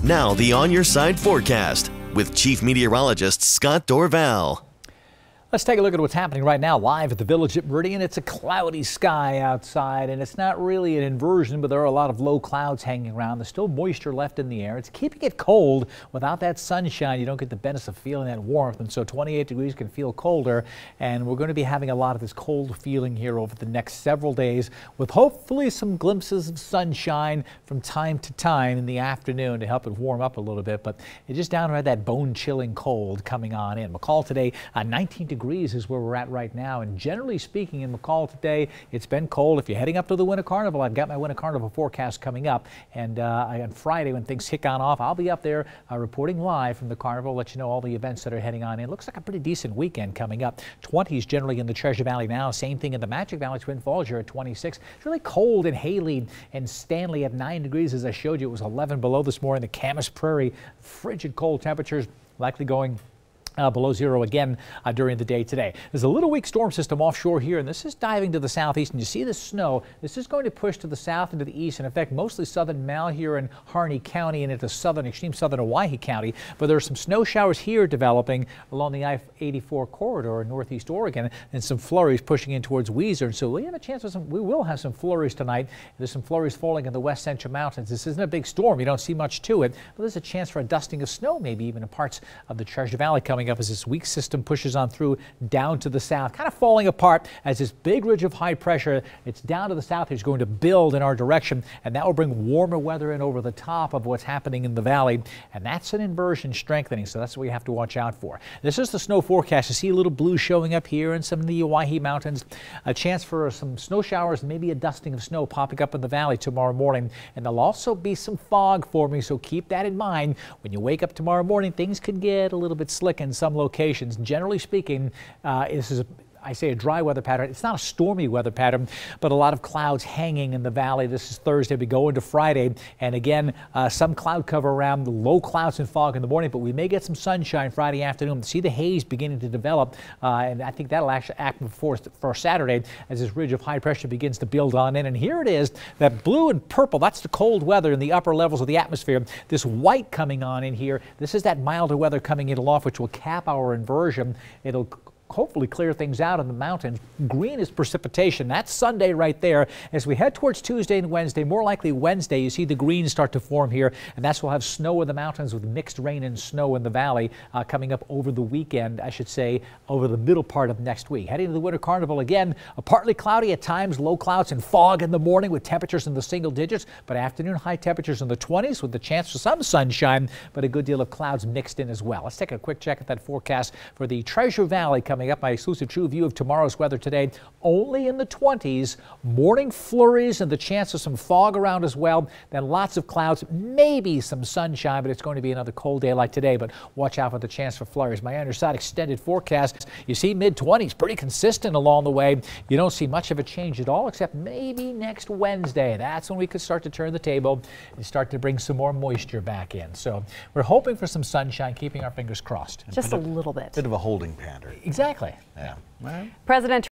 Now the On Your Side forecast with Chief Meteorologist Scott Dorval. Let's take a look at what's happening right now live at the Village at Meridian. It's a cloudy sky outside, and it's not really an inversion, but there are a lot of low clouds hanging around. There's still moisture left in the air. It's keeping it cold. Without that sunshine, you don't get the benefit of feeling that warmth, and so 28 degrees can feel colder, and we're going to be having a lot of this cold feeling here over the next several days, with hopefully some glimpses of sunshine from time to time in the afternoon to help it warm up a little bit, but it's just downright that bone-chilling cold coming on in. McCall today, 19 degrees is where we're at right now, and generally speaking in McCall today, it's been cold. If you're heading up to the Winter Carnival, I've got my Winter Carnival forecast coming up, and on Friday when things kick on off, I'll be up there reporting live from the Carnival, let you know all the events that are heading on in. Looks like a pretty decent weekend coming up. 20s generally in the Treasure Valley now, same thing in the Magic Valley. Twin Falls, you're at 26. It's really cold in Hailey and Stanley at 9 degrees. As I showed you, it was 11 below this morning. The Camas Prairie, frigid cold temperatures, likely going below zero again during the day today. There's a little weak storm system offshore here, and this is diving to the southeast, and you see the snow. This is going to push to the south and to the east and affect mostly southern Malheur and Harney County and into extreme southern Owyhee County, but there are some snow showers here developing along the I-84 corridor in northeast Oregon, and some flurries pushing in towards Weiser, and so we have a chance of we will have some flurries tonight. There's some flurries falling in the west central mountains. This isn't a big storm. You don't see much to it, but there's a chance for a dusting of snow, maybe even in parts of the Treasure Valley coming up as this weak system pushes on through down to the south, kind of falling apart as this big ridge of high pressure, it's down to the south, is going to build in our direction, and that will bring warmer weather in over the top of what's happening in the valley, and that's an inversion strengthening, so that's what we have to watch out for. This is the snow forecast. You see a little blue showing up here in some of the Owyhee Mountains, a chance for some snow showers and maybe a dusting of snow popping up in the valley tomorrow morning, and there'll also be some fog forming, so keep that in mind. When you wake up tomorrow morning, things could get a little bit slick in some locations. Generally speaking, this is I say a dry weather pattern. It's not a stormy weather pattern, but a lot of clouds hanging in the valley. This is Thursday. We go into Friday, and again, some cloud cover around, the low clouds and fog in the morning, but we may get some sunshine Friday afternoon. See the haze beginning to develop, and I think that'll actually act for Saturday as this ridge of high pressure begins to build on in. And here it is, that blue and purple, that's the cold weather in the upper levels of the atmosphere. This white coming on in here, this is that milder weather coming in aloft, which will cap our inversion. It'll hopefully clear things out in the mountains. Green is precipitation. That's Sunday right there. As we head towards Tuesday and Wednesday, more likely Wednesday, you see the greens start to form here, and that's we'll have snow in the mountains with mixed rain and snow in the valley coming up over the weekend, I should say, over the middle part of next week. Heading to the Winter Carnival again, partly cloudy at times, low clouds and fog in the morning with temperatures in the single digits, but afternoon high temperatures in the 20s with the chance for some sunshine, but a good deal of clouds mixed in as well. Let's take a quick check at that forecast for the Treasure Valley coming up. My exclusive true view of tomorrow's weather today, only in the 20s, morning flurries and the chance of some fog around as well, then lots of clouds, maybe some sunshine, but it's going to be another cold day like today, but watch out for the chance for flurries. My underside extended forecast, you see mid-20s, pretty consistent along the way. You don't see much of a change at all, except maybe next Wednesday. That's when we could start to turn the table and start to bring some more moisture back in. So we're hoping for some sunshine, keeping our fingers crossed. Just a little bit. Bit of a holding pattern. Exactly. Yeah. President